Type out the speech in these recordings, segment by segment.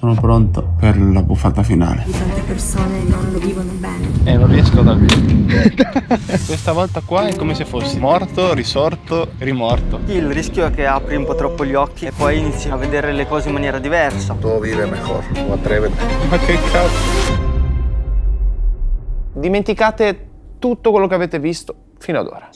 Sono pronto per la buffata finale. Tante persone non lo vivono bene. Non riesco ad alzare. Questa volta qua è come se fossi morto, risorto, rimorto. Il rischio è che apri un po' troppo gli occhi e poi inizi a vedere le cose in maniera diversa. Todo vive mejor, o atrévete. Ma che cazzo? Dimenticate tutto quello che avete visto fino ad ora.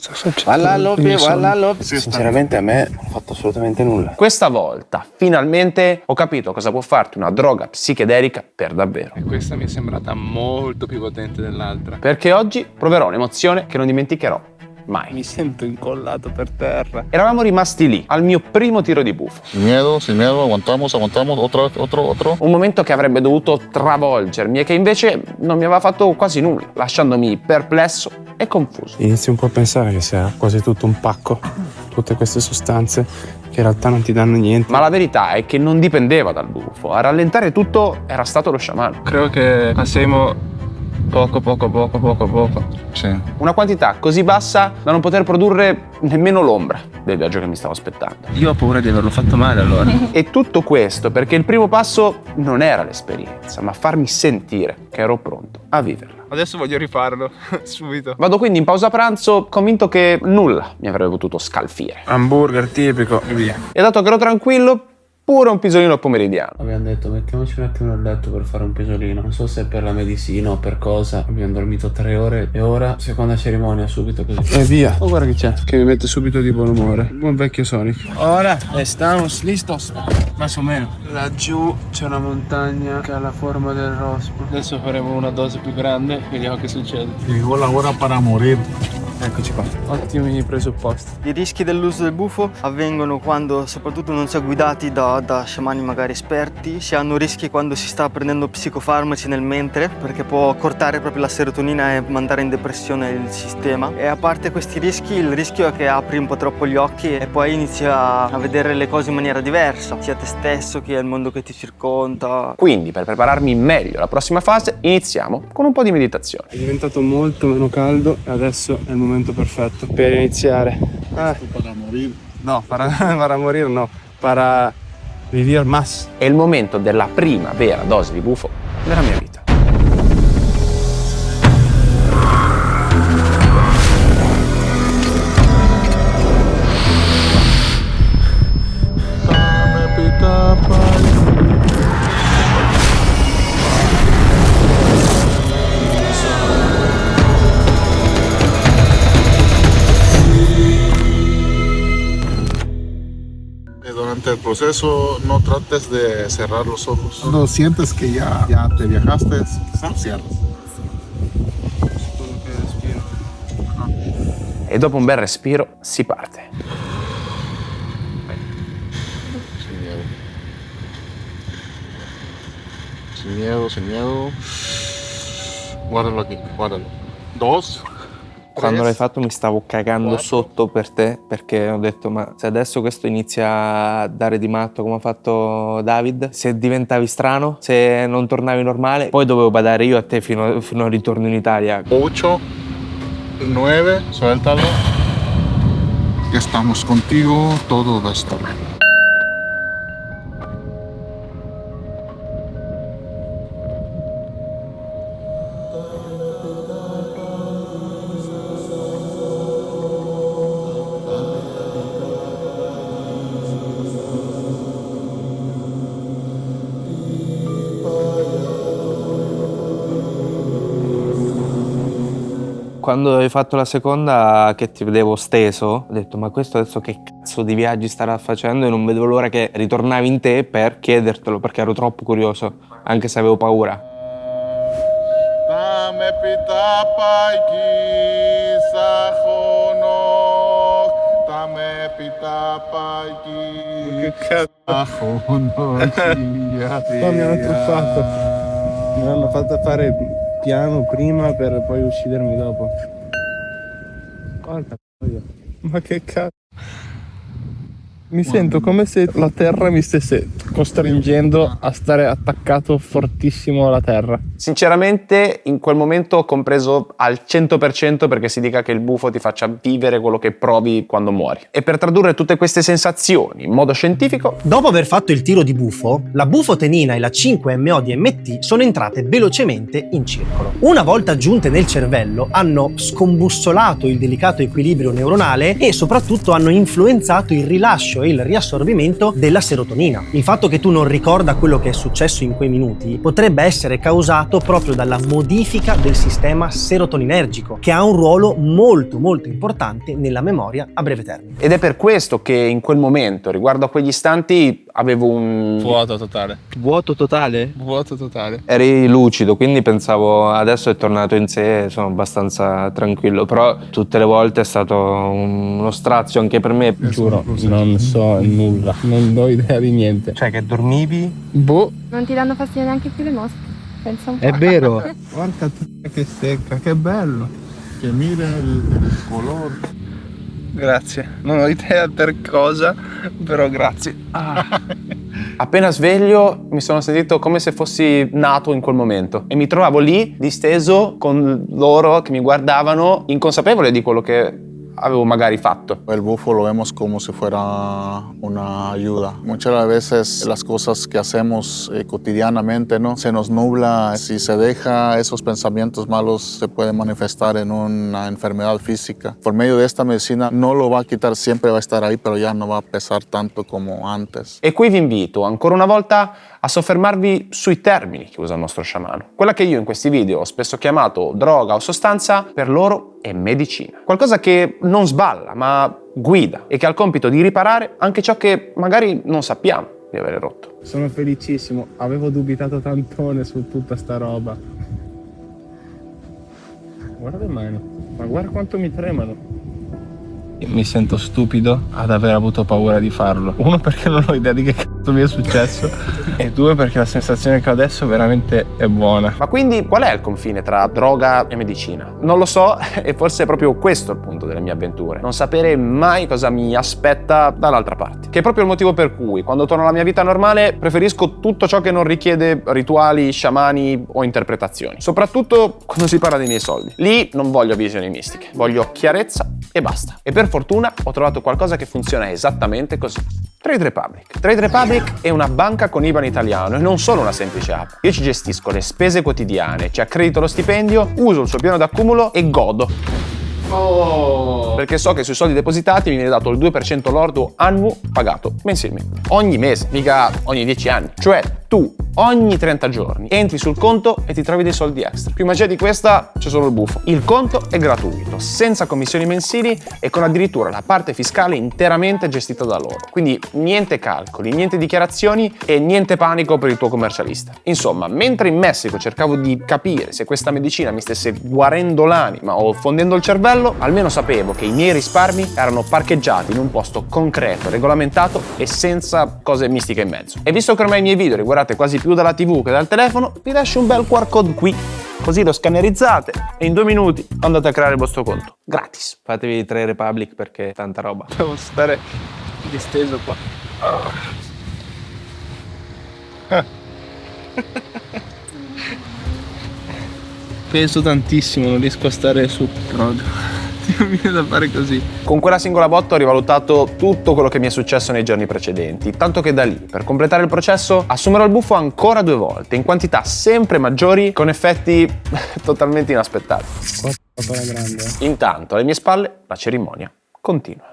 Sinceramente a me non ha fatto assolutamente nulla. Questa volta, finalmente, ho capito cosa può farti una droga psichedelica per davvero. E questa mi è sembrata molto più potente dell'altra. Perché oggi proverò un'emozione che non dimenticherò mai. Mi sento incollato per terra. Eravamo rimasti lì, al mio primo tiro di buffo. Sin miedo, aguantamos, otro. Un momento che avrebbe dovuto travolgermi e che invece non mi aveva fatto quasi nulla, lasciandomi perplesso e confuso. Inizi un po' a pensare che sia quasi tutto un pacco, tutte queste sostanze che in realtà non ti danno niente. Ma la verità è che non dipendeva dal buffo, a rallentare tutto era stato lo sciamano. Credo che passemo poco. Sì. Una quantità così bassa da non poter produrre nemmeno l'ombra del viaggio che mi stavo aspettando. Io ho paura di averlo fatto male allora. E tutto questo perché il primo passo non era l'esperienza, ma farmi sentire che ero pronto a viverla. Adesso voglio rifarlo, subito. Vado quindi in pausa pranzo convinto che nulla mi avrebbe potuto scalfire. Hamburger tipico e via. E dato che ero tranquillo, pure un pisolino pomeridiano. Abbiamo detto mettiamoci un attimo nel letto per fare un pisolino. Non so se è per la medicina o per cosa. Abbiamo dormito 3 ore e ora seconda cerimonia subito così. E via. Oh guarda che c'è. Che mi mette subito di buon umore. Buon vecchio Sonic. Ora estamos listos. Más o menos. Laggiù c'è una montagna che ha la forma del rospo. Adesso faremo una dose più grande, vediamo che succede. Llegó la hora para morir. Eccoci qua. Ottimi presupposti. I rischi dell'uso del buffo avvengono quando soprattutto non si è guidati da sciamani magari esperti, si hanno rischi quando si sta prendendo psicofarmaci nel mentre, perché può cortare proprio la serotonina e mandare in depressione il sistema. E a parte questi rischi, il rischio è che apri un po' troppo gli occhi e poi inizi a vedere le cose in maniera diversa, sia te stesso che il mondo che ti circonda. Quindi, per prepararmi meglio alla prossima fase, iniziamo con un po' di meditazione. È diventato molto meno caldo e adesso è il momento perfetto per iniziare. Para morir. No, para morir no. Para vivir más. È il momento della prima vera dose di buffo della mia vita. Durante el proceso no trates de cerrar los ojos. Cuando sientes que ya te viajaste, cierras. E dopo un bel respiro si parte. Sin miedo. Guardalo aquí, guardalo. 2. Quando l'hai fatto mi stavo cagando sotto per te, perché ho detto ma se adesso questo inizia a dare di matto come ha fatto David, se diventavi strano, se non tornavi normale, poi dovevo badare io a te fino al ritorno in Italia. 8, 9, suéltalo. Estamos contigo, todo va a estar bien. Quando hai fatto la seconda, che ti vedevo steso, ho detto ma questo adesso che cazzo di viaggi starà facendo, e non vedevo l'ora che ritornavi in te per chiedertelo, perché ero troppo curioso, anche se avevo paura. Dame pitapa dame pitapa Che cazzo? Qua mi hanno truffato. Mi hanno fatto fare piano prima per poi uccidermi dopo. Porca troia. Ma che cazzo? Mi sento come se la terra mi stesse costringendo a stare attaccato fortissimo alla terra. Sinceramente in quel momento ho compreso al 100% perché si dica che il buffo ti faccia vivere quello che provi quando muori. E per tradurre tutte queste sensazioni in modo scientifico, Dopo aver fatto il tiro di buffo, la bufotenina e la 5-MeO-DMT sono entrate velocemente in circolo. Una volta giunte nel cervello, hanno scombussolato il delicato equilibrio neuronale e soprattutto hanno influenzato il rilascio e il riassorbimento della serotonina. Il fatto che tu non ricorda quello che è successo in quei minuti potrebbe essere causato proprio dalla modifica del sistema serotoninergico, che ha un ruolo molto importante nella memoria a breve termine. ed è per questo che in quel momento, riguardo a quegli istanti, avevo un... Vuoto totale. Vuoto totale? Vuoto totale. Eri lucido, quindi pensavo adesso è tornato in sé, sono abbastanza tranquillo, però tutte le volte è stato uno strazio anche per me. Giuro, non so nulla, non ho idea di niente. Cioè che dormivi? Boh, Non ti danno fastidio neanche più le mosche? Pensa un po'. È vero. guarda che secca, che bello. Que mire el color. Grazie, non ho idea per cosa, però grazie. Appena sveglio mi sono sentito come se fossi nato in quel momento e mi trovavo lì disteso con loro che mi guardavano, inconsapevole di quello che avevo magari fatto. El bufo lo vemos como si fuera una ayuda. Muchas veces las cosas que hacemos cotidianamente, ¿no? Se nos nubla. Si se deja, esos pensamientos malos se pueden manifestar en una enfermedad física. Por medio de esta medicina no lo va a quitar, siempre va a estar ahí, pero ya no va a pesar tanto como antes. E qui vi invito ancora una volta a soffermarvi sui termini che usa il nostro sciamano. Quella che io in questi video ho spesso chiamato droga o sostanza, per loro è medicina. Qualcosa che non sballa, ma guida e che ha il compito di riparare anche ciò che magari non sappiamo di avere rotto. Sono felicissimo, avevo dubitato tantone su tutta sta roba. Guarda le mani, ma guarda quanto mi tremano. Mi sento stupido ad aver avuto paura di farlo. Uno, perché non ho idea di che cazzo mi è successo, e due, perché la sensazione che ho adesso veramente è buona. Ma quindi qual è il confine tra droga e medicina? Non lo so e forse è proprio questo il punto delle mie avventure. Non sapere mai cosa mi aspetta dall'altra parte. Che è proprio il motivo per cui, quando torno alla mia vita normale, preferisco tutto ciò che non richiede rituali, sciamani o interpretazioni. Soprattutto quando si parla dei miei soldi. Lì non voglio visioni mistiche, voglio chiarezza e basta. E per fortuna ho trovato qualcosa che funziona esattamente così. Trade Republic. Trade Republic è una banca con IBAN italiano e non solo una semplice app. Io ci gestisco le spese quotidiane, ci accredito lo stipendio, uso il suo piano d'accumulo e godo. Perché so che sui soldi depositati mi viene dato il 2% lordo annuo pagato mensilmente. Ogni mese, mica ogni 10 anni. Cioè tu ogni 30 giorni entri sul conto e ti trovi dei soldi extra. Più magia di questa c'è solo il buffo. Il conto è gratuito, senza commissioni mensili e con addirittura la parte fiscale interamente gestita da loro. Quindi niente calcoli, niente dichiarazioni e niente panico per il tuo commercialista. Insomma, mentre in Messico cercavo di capire se questa medicina mi stesse guarendo l'anima o fondendo il cervello, almeno sapevo che i miei risparmi erano parcheggiati in un posto concreto, regolamentato e senza cose mistiche in mezzo. E visto che ormai i miei video li guardate quasi più dalla TV che dal telefono, vi lascio un bel QR code qui, così lo scannerizzate e in 2 minuti andate a creare il vostro conto. Gratis. Fatevi Trade Republic perché è tanta roba. Devo stare disteso qua. Peso tantissimo, non riesco a stare su. Mi viene da fare così. Con quella singola botta ho rivalutato tutto quello che mi è successo nei giorni precedenti, tanto che da lì, per completare il processo, assumerò il buffo ancora 2 volte, in quantità sempre maggiori, con effetti totalmente inaspettati. Qua grande. Intanto, alle mie spalle, la cerimonia continua.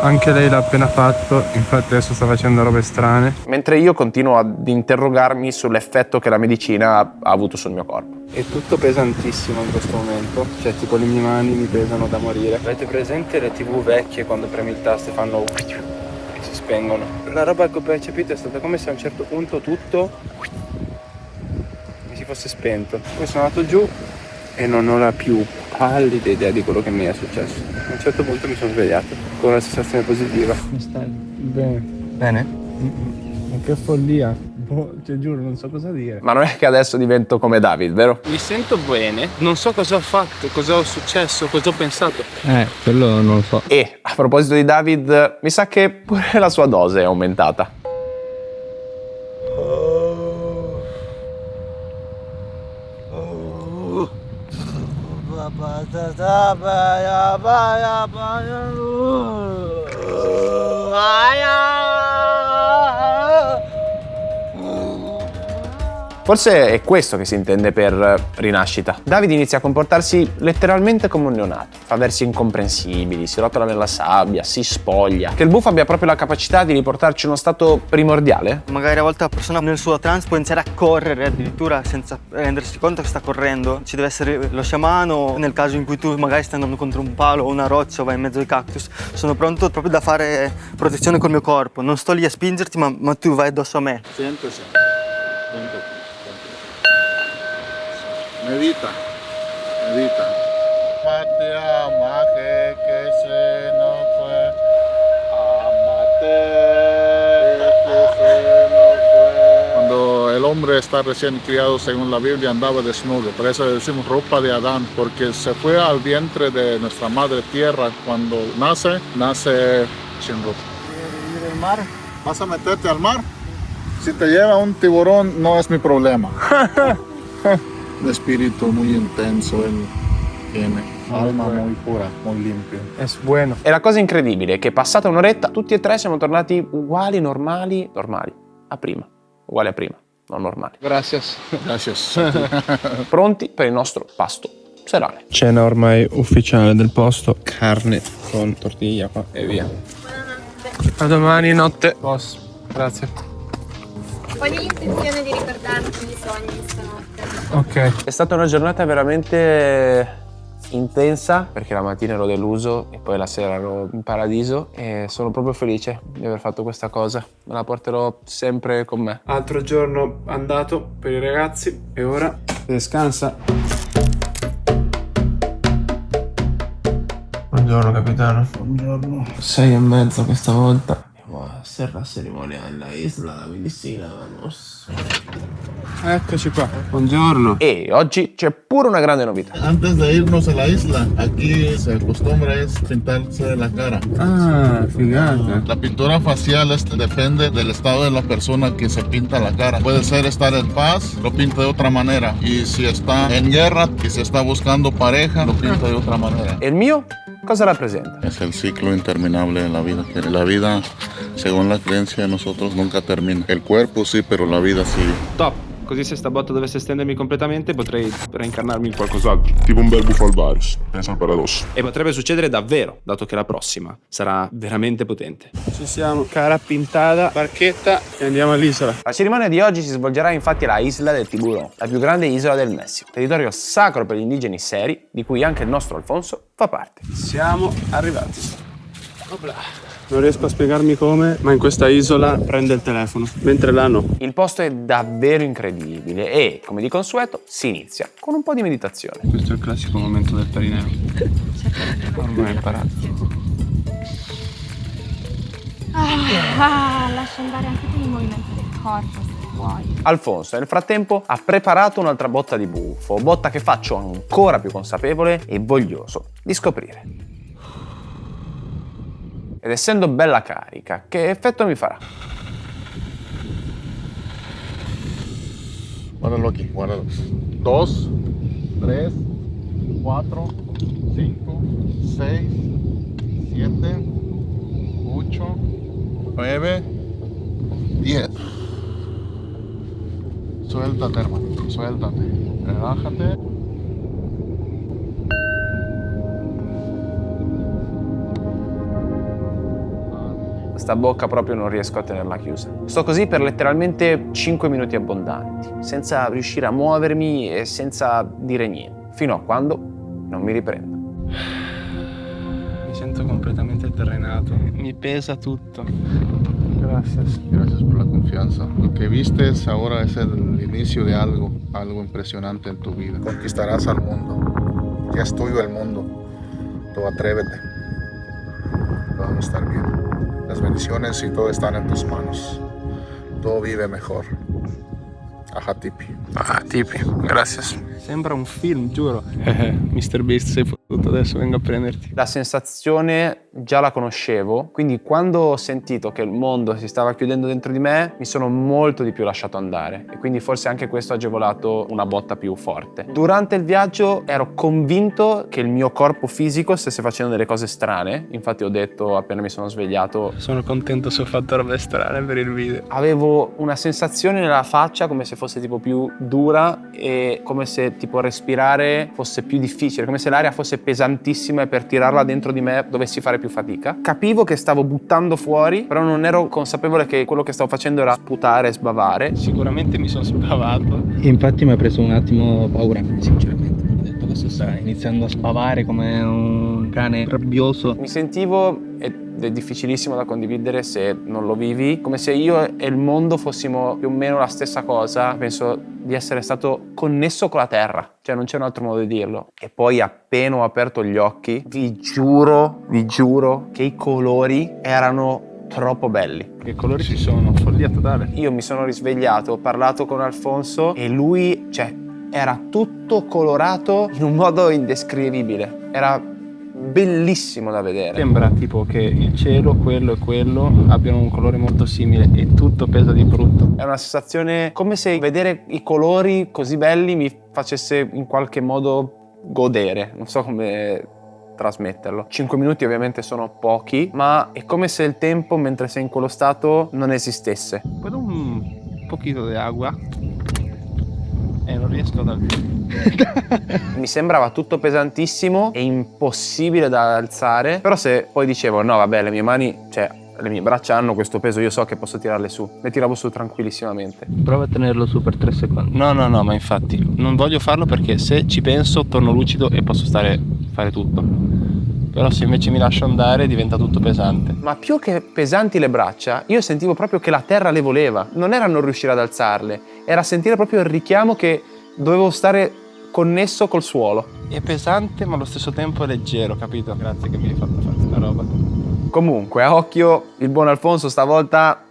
Anche lei l'ha appena fatto, infatti adesso sta facendo robe strane. Mentre io continuo ad interrogarmi sull'effetto che la medicina ha avuto sul mio corpo. È tutto pesantissimo in questo momento, cioè tipo le mie mani mi pesano da morire. Avete presente le TV vecchie quando premi il tasto e fanno e si spengono? La roba che ho percepito è stata come se a un certo punto tutto mi si fosse spento. Poi sono andato giù e non ho la più pallida idea di quello che mi è successo. A un certo punto mi sono svegliato con una sensazione positiva. Mi stai bene? Bene? Ma che follia. Cioè, giuro, non so cosa dire. Ma non è che adesso divento come David, vero? Mi sento bene, non so cosa ho fatto, cosa ho successo, cosa ho pensato. Quello non lo so. E a proposito di David, mi sa che pure la sua dose è aumentata. Forse è questo che si intende per rinascita. David inizia a comportarsi letteralmente come un neonato. Fa versi incomprensibili, si rotola nella sabbia, si spoglia. Che il buffo abbia proprio la capacità di riportarci in uno stato primordiale? Magari a volte la persona nel suo trance può iniziare a correre addirittura senza rendersi conto che sta correndo. Ci deve essere lo sciamano, nel caso in cui tu magari stai andando contro un palo o una roccia o vai in mezzo ai cactus. Sono pronto proprio da fare protezione col mio corpo. Non sto lì a spingerti, ma tu vai addosso a me. Siéntese. Medita. Amate, amaje, que se no fue. Amate, que se no fue. Cuando el hombre está recién criado, según la Biblia, andaba desnudo. Por eso le decimos ropa de Adán, porque se fue al vientre de nuestra madre tierra. Cuando nace sin ropa. ¿Ir al mar? ¿Vas a meterte al mar? Si te lleva un tiburón, no es mi problema. Un espíritu muy intenso él tiene, alma muy pura, muy limpia. Es bueno. E la cosa incredibile è che passata un'oretta tutti e tre siamo tornati uguali, normali, a prima. Uguali a prima, non normali. Gracias. Gracias. Pronti per il nostro pasto serale. Cena ormai ufficiale del posto. Carne con tortiglia qua e via. A domani notte. Boss, grazie. Ho l'intenzione di ricordarti i sogni stanotte. Ok. È stata una giornata veramente intensa perché la mattina ero deluso e poi la sera ero in paradiso e sono proprio felice di aver fatto questa cosa. Me la porterò sempre con me. Altro giorno andato per i ragazzi e ora descansa. Buongiorno capitano. Buongiorno. 6:30 questa volta. Andiamo a hacer la cerimonia nella isla, la medicina, vamos. Eccoci qua. Buongiorno. E oggi c'è pure una grande novità. Antes de irnos a la isla, aquí se acostumbra es pintarse la cara. Ah, figata. La pintura facial depende del estado de la persona que se pinta la cara. Puede ser estar en paz, lo pinta de otra manera. Y si está en guerra y si está buscando pareja, lo pinta de otra manera. E il mio cosa rappresenta? Es el ciclo interminable de la vida. Que la vida, según la creencia de nosotros, nunca termina. El cuerpo sí, pero la vida sigue. Top! Così se sta botta dovesse estendermi completamente potrei reincarnarmi in qualcos'altro. Tipo un bel buffo Alvarez, pensa al paradosso. E potrebbe succedere davvero, dato che la prossima sarà veramente potente. Ci siamo. Cara pintata, barchetta e andiamo all'isola. La cerimonia di oggi si svolgerà infatti alla Isla del Tiburón, la più grande isola del Messico, territorio sacro per gli indigeni seri, di cui anche il nostro Alfonso fa parte. Siamo arrivati. Opla. Non riesco a spiegarmi come, ma in questa isola prende il telefono, mentre là no. Il posto è davvero incredibile e, come di consueto, si inizia con un po' di meditazione. Questo è il classico momento del perineo. Ormai ho imparato. Lascia andare anche tu i movimenti del corpo, se vuoi. Alfonso, nel frattempo, ha preparato un'altra botta di buffo, botta che faccio ancora più consapevole e voglioso di scoprire. Ed essendo bella carica, che effetto mi farà? Guardalo aquí, guardalo. 2, 3, 4, 5, 6, 7, 8, 9, 10. Suéltate, hermano, suéltate. Relájate. Questa bocca proprio non riesco a tenerla chiusa. Sto così per letteralmente 5 minuti abbondanti, senza riuscire a muovermi e senza dire niente, fino a quando non mi riprendo. Mi sento completamente drenato. Mi pesa tutto. Gracias. Gracias por la confianza. Lo que vistes ahora es el inicio de algo impresionante en tu vida. Conquistarás al mundo. Ya es tuyo el mundo. Tú atrévete. Vamos a estar bien. Las bendiciones y todo están en tus manos. Todo vive mejor. Ajá, tipi. Ah, tipi, gracias. Sembra un film, giuro. Mr. Beast, sei fottuto, adesso vengo a prenderti. La sensazione già la conoscevo, quindi quando ho sentito che il mondo si stava chiudendo dentro di me, mi sono molto di più lasciato andare e quindi forse anche questo ha agevolato una botta più forte. Durante il viaggio ero convinto che il mio corpo fisico stesse facendo delle cose strane, infatti ho detto appena mi sono svegliato: Sono contento se ho fatto robe strane per il video. avevo una sensazione nella faccia come se fosse tipo più dura e come se tipo respirare fosse più difficile, come se l'aria fosse pesantissima e per tirarla dentro di me dovessi fare più fatica. Capivo che stavo buttando fuori, però non ero consapevole che quello che stavo facendo era sputare e sbavare. Sicuramente mi sono sbavato. Infatti mi ha preso un attimo paura, sinceramente. Ho detto, questo sta iniziando a spavare come un cane rabbioso. Mi sentivo, ed è difficilissimo da condividere se non lo vivi, come se io e il mondo fossimo più o meno la stessa cosa. Penso di essere stato connesso con la terra, cioè non c'è un altro modo di dirlo. E poi appena ho aperto gli occhi, vi giuro che i colori erano troppo belli. Che colori ci sono? Follia totale. Io mi sono risvegliato, ho parlato con Alfonso e lui, cioè, era tutto colorato in un modo indescrivibile. Era bellissimo da vedere. Sembra tipo che il cielo, quello e quello abbiano un colore molto simile e tutto pesa di brutto. È una sensazione come se vedere i colori così belli mi facesse in qualche modo godere. Non so come trasmetterlo. 5 minuti ovviamente sono pochi, ma è come se il tempo mentre sei in quello stato non esistesse. Puedo un pochino di acqua? Non riesco ad Mi sembrava tutto pesantissimo e impossibile da alzare, però se poi dicevo no vabbè, le mie mani, cioè le mie braccia hanno questo peso, io so che posso tirarle su, le tiravo su tranquillissimamente. Prova a tenerlo su per 3 secondi. No, ma infatti non voglio farlo perché se ci penso torno lucido e posso fare tutto. Però se invece mi lascio andare diventa tutto pesante. Ma più che pesanti le braccia, io sentivo proprio che la terra le voleva. Non era non riuscire ad alzarle, era sentire proprio il richiamo che dovevo stare connesso col suolo. È pesante ma allo stesso tempo è leggero, capito? Grazie che mi hai fatto fare questa roba. Comunque, a occhio, il buon Alfonso stavolta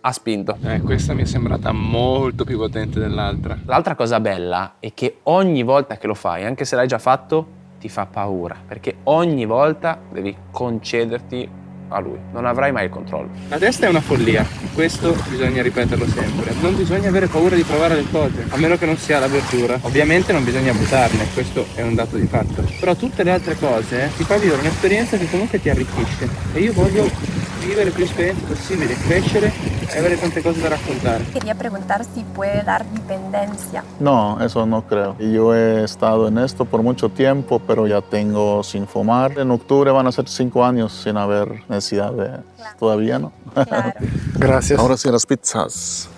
ha spinto. Questa mi è sembrata molto più potente dell'altra. L'altra cosa bella è che ogni volta che lo fai, anche se l'hai già fatto, ti fa paura, perché ogni volta devi concederti a lui, non avrai mai il controllo. La testa è una follia, questo bisogna ripeterlo sempre. Non bisogna avere paura di provare le cose, a meno che non sia la verdura. Ovviamente non bisogna abusarne, questo è un dato di fatto. Però tutte le altre cose ti fa vivere un'esperienza che comunque ti arricchisce. E io voglio vivere più esperienze possibili, crescere e avere tante cose da raccontare. Quería preguntar si puede dar dependencia. No, eso no creo. Yo he estado en esto por mucho tiempo, pero ya tengo sin fumar. En octubre van a ser 5 años sin haber necesidad de... Todavía no. Claro. Gracias. Ahora sí las pizzas.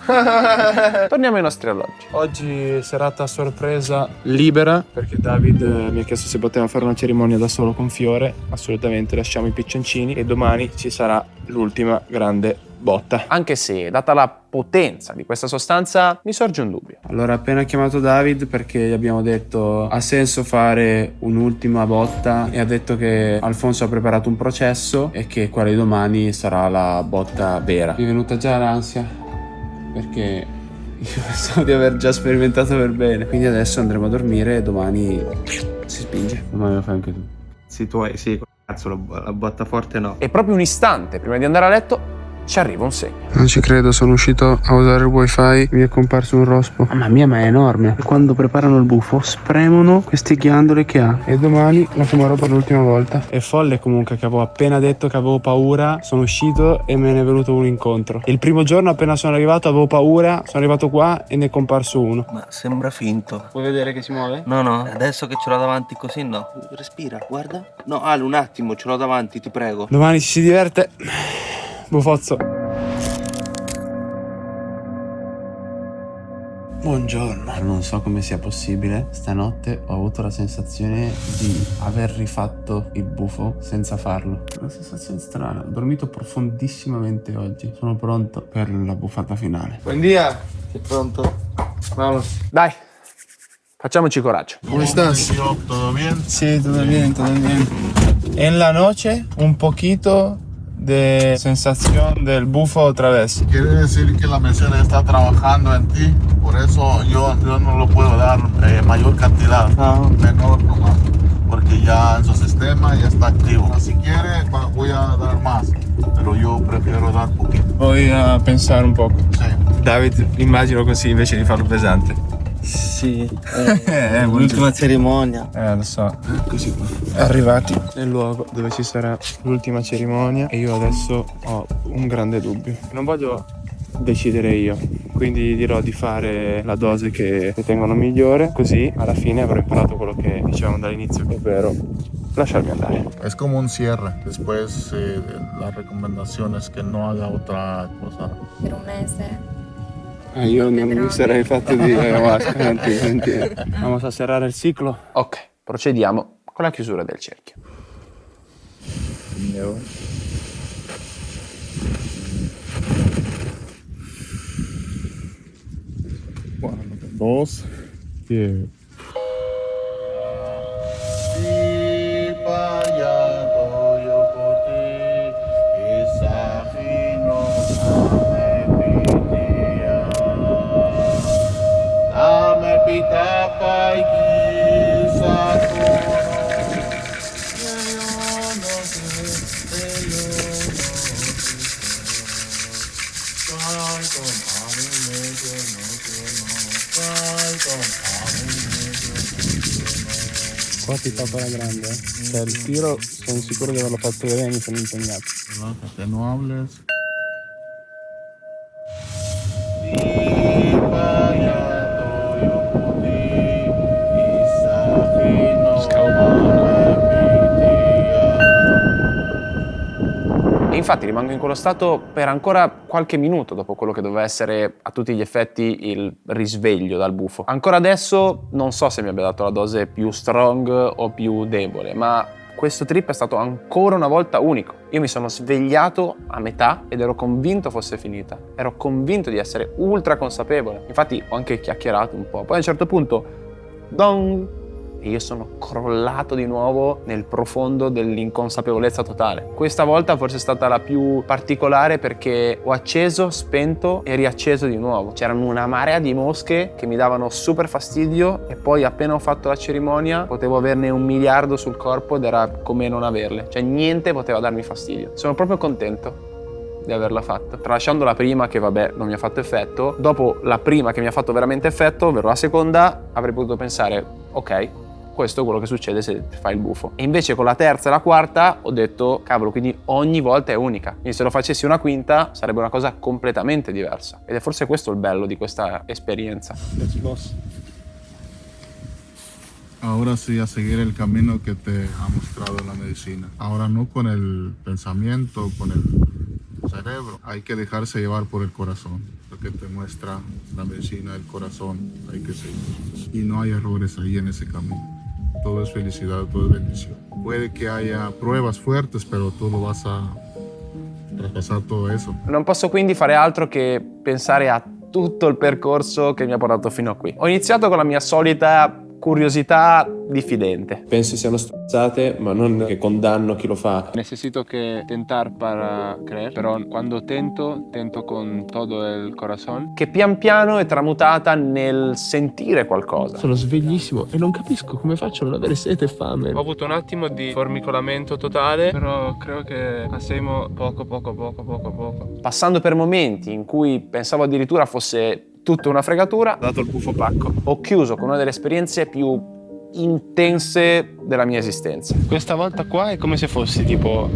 Torniamo ai nostri alloggi. Oggi serata sorpresa libera perché David mi ha chiesto se poteva fare una cerimonia da solo con Fiore. Assolutamente, lasciamo i piccioncini e domani ci sarà l'ultima grande botta. Anche se, data la potenza di questa sostanza, mi sorge un dubbio. Allora, appena chiamato David perché gli abbiamo detto ha senso fare un'ultima botta e ha detto che Alfonso ha preparato un processo e che quella di domani sarà la botta vera. Mi è venuta già l'ansia perché io pensavo di aver già sperimentato per bene. Quindi adesso andremo a dormire e domani si spinge. Domani lo fai anche tu. Sì, sì, cazzo, la botta forte no. E proprio un istante prima di andare a letto ci arriva un segno. Non ci credo, sono uscito a usare il wifi, mi è comparso un rospo. Mamma mia, ma è enorme. E quando preparano il buffo spremono queste ghiandole che ha. E domani la fumerò per l'ultima volta. È folle comunque che avevo appena detto che avevo paura, sono uscito e me ne è venuto un incontro. Il primo giorno appena sono arrivato avevo paura, sono arrivato qua e ne è comparso uno. Ma sembra finto. Vuoi vedere che si muove? No, adesso che ce l'ho davanti così no. Respira, guarda. No, Ale, un attimo, ce l'ho davanti, ti prego. Domani ci si diverte. Bufozzo. Buongiorno. Non so come sia possibile. Stanotte ho avuto la sensazione di aver rifatto il buffo senza farlo. Una sensazione strana. Ho dormito profondissimamente oggi. Sono pronto per la buffata finale. Buon dia. Sei pronto? Vamos. Dai, facciamoci coraggio. Come stai? ¿Todo bien? Sí, todo bien, todo bien. En la noche, un poquito de sensación del bufo otra vez. Quiere decir que la mesera está trabajando en ti, por eso yo no lo puedo dar mayor cantidad, menor nomás, porque ya en su sistema ya está activo. Si quiere voy a dar más, pero yo prefiero dar poquito. Voy a pensare un poco. Sì. David, immagino così invece di farlo pesante. Sì, l'ultima cerimonia. Lo so. Così qua. Arrivati nel luogo dove ci sarà l'ultima cerimonia e io adesso ho un grande dubbio. Non voglio decidere io, quindi dirò di fare la dose che ritengono migliore, così alla fine avrò imparato quello che dicevamo dall'inizio, ovvero lasciarmi andare. Es como un cierre. Después la recomendación es que no haga otra cosa. Per un mese. Io non mi sarei fatto di ayahuasca, altrimenti. Vamos a cerrare il ciclo. Ok, procediamo con la chiusura del cerchio. Bueno, 2. Sí. Qua ti tocca la grande, Cioè il tiro sono sicuro di averlo fatto bene, mi sono impegnato. Relájate, no hables. E infatti rimango in quello stato per ancora qualche minuto dopo quello che doveva essere a tutti gli effetti il risveglio dal buffo. Ancora adesso non so se mi abbia dato la dose più strong o più debole, ma questo trip è stato ancora una volta unico. Io mi sono svegliato a metà ed ero convinto fosse finita. Ero convinto di essere ultra consapevole. Infatti ho anche chiacchierato un po'. Poi a un certo punto, dong! E io sono crollato di nuovo nel profondo dell'inconsapevolezza totale. Questa volta forse è stata la più particolare perché ho acceso, spento e riacceso di nuovo. C'erano una marea di mosche che mi davano super fastidio e poi appena ho fatto la cerimonia potevo averne 1 miliardo sul corpo ed era come non averle. Cioè niente poteva darmi fastidio. Sono proprio contento di averla fatta. Tralasciando la prima che vabbè non mi ha fatto effetto, dopo la prima che mi ha fatto veramente effetto, ovvero la seconda, avrei potuto pensare ok, questo è quello che succede se fai il buffo. E invece con la terza e la quarta ho detto, cavolo, quindi ogni volta è unica. Quindi se lo facessi una quinta sarebbe una cosa completamente diversa. Ed è forse questo il bello di questa esperienza. Ahora sí, a seguir el camino que te ha mostrado la medicina. Ahora no con el pensamiento, con el cerebro. Hay que dejarse llevar por el corazón. Lo que te muestra la medicina, el corazón, hay que seguir. Y no hay errores ahí en ese camino. Todo es felicidad, todo es bendición. Puede que haya pruebas fuertes, pero tú lo vas a traspasar todo eso. Non posso quindi fare altro che pensare a tutto il percorso che mi ha portato fino a qui. Ho iniziato con la mia solita curiosità diffidente. Penso siano stronzate, ma non che condanno chi lo fa. Necesito que tentar para creer, però quando tento con todo el corazón. Che pian piano è tramutata nel sentire qualcosa. Sono sveglissimo e non capisco come faccio a non avere sete e fame. Ho avuto un attimo di formicolamento totale, però credo che passemo poco. Passando per momenti in cui pensavo addirittura fosse tutta una fregatura, Dato il buffo pacco. ho chiuso con una delle esperienze più intense della mia esistenza. Questa volta qua è come se fossi tipo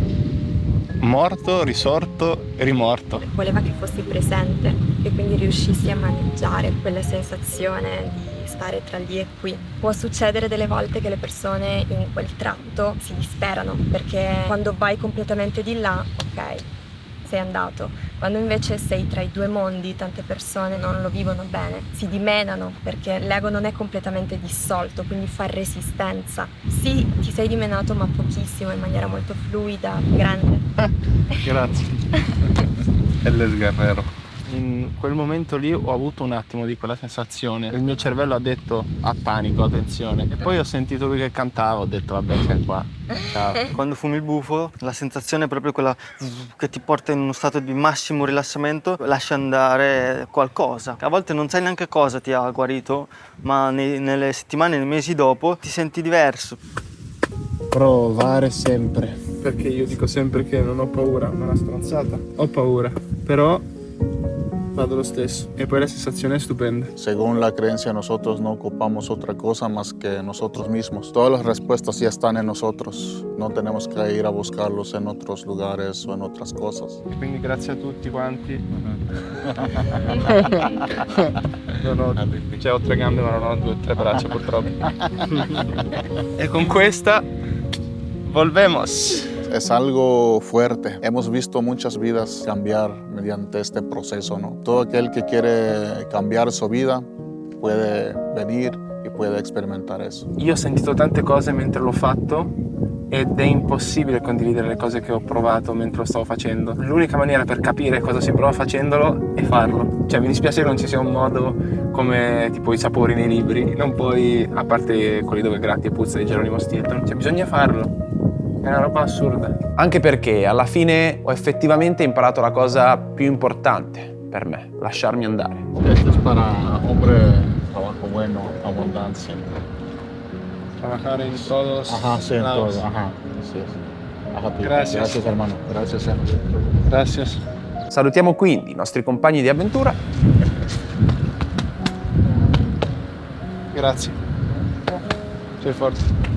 morto, risorto e rimorto. Voleva che fossi presente e quindi riuscissi a maneggiare quella sensazione di stare tra lì e qui. Può succedere delle volte che le persone in quel tratto si disperano perché quando vai completamente di là, ok, sei andato. Quando invece sei tra i due mondi, tante persone non lo vivono bene, si dimenano perché l'ego non è completamente dissolto, quindi fa resistenza. Sì, ti sei dimenato ma pochissimo, in maniera molto fluida, grande. Grazie. El guerrero. In quel momento lì ho avuto un attimo di quella sensazione. Il mio cervello ha detto a panico, attenzione. E poi ho sentito lui che cantava, ho detto vabbè, sei qua. Ciao. Quando fumi il bufo, la sensazione è proprio quella che ti porta in uno stato di massimo rilassamento, lascia andare qualcosa. A volte non sai neanche cosa ti ha guarito, ma nelle settimane, nei mesi dopo ti senti diverso. Provare sempre. Perché io dico sempre che non ho paura, ma una stronzata. Ho paura, però vado lo stesso. E poi la sensazione è stupenda. Según la creencia, nosotros no ocupamos otra cosa más que nosotros mismos. Todas las respuestas ya están en nosotros. No tenemos que ir a buscarlos en otros lugares o en otras cosas. E quindi grazie a tutti quanti. Ho 3 gambe ma non ho 2 o 3 braccia purtroppo. E con questa volvemos. Es algo fuerte. Hemos visto muchas vidas cambiar mediante este proceso, ¿no? Todo aquel que quiere cambiar su vida puede venir y puede experimentar eso. Io ho sentito tante cose mentre l'ho fatto ed è impossibile condividere le cose che ho provato mentre lo stavo facendo. L'unica maniera per capire cosa si prova facendolo è farlo. Cioè mi dispiace che non ci sia un modo come tipo i sapori nei libri. Non puoi, a parte quelli dove gratti e puzza di Geronimo Stilton, cioè bisogna farlo. È una roba assurda. Anche perché alla fine ho effettivamente imparato la cosa più importante per me, lasciarmi andare. Esto es para hombre, trabajo bueno, abundancia. Trabajare in todos. Ajá, sí, en lados. todo. Ajá, sí. Ajá, tú. Gracias. Gracias, hermano. Gracias. Gracias. Salutiamo quindi i nostri compagni di avventura. Grazie. Sei forte.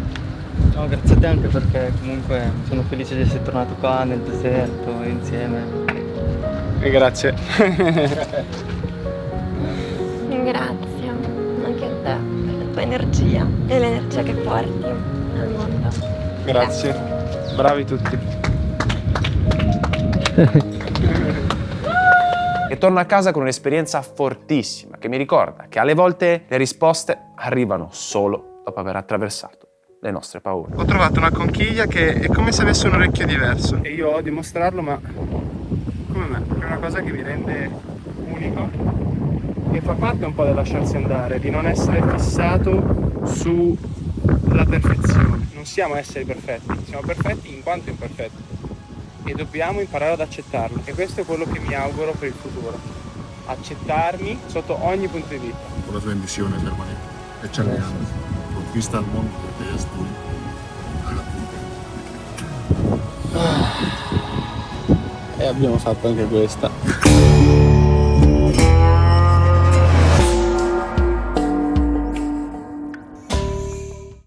No, grazie a te anche perché comunque sono felice di essere tornato qua nel deserto insieme. E grazie. Grazie anche a te per la tua energia e l'energia che porti al mondo. Grazie. Bravi tutti. E torno a casa con un'esperienza fortissima che mi ricorda che alle volte le risposte arrivano solo dopo aver attraversato le nostre paure. Ho trovato una conchiglia che è come se avesse un orecchio diverso. E io odio mostrarlo, ma come me, è una cosa che mi rende unico e fa parte un po' del lasciarsi andare, di non essere fissato sulla perfezione. Non siamo esseri perfetti, siamo perfetti in quanto imperfetti e dobbiamo imparare ad accettarlo. E questo è quello che mi auguro per il futuro. Accettarmi sotto ogni punto di vista. Puras bendiciones, hermanito. Échale ganas. Conquista el mundo porque es tuyo. E abbiamo fatto anche questa.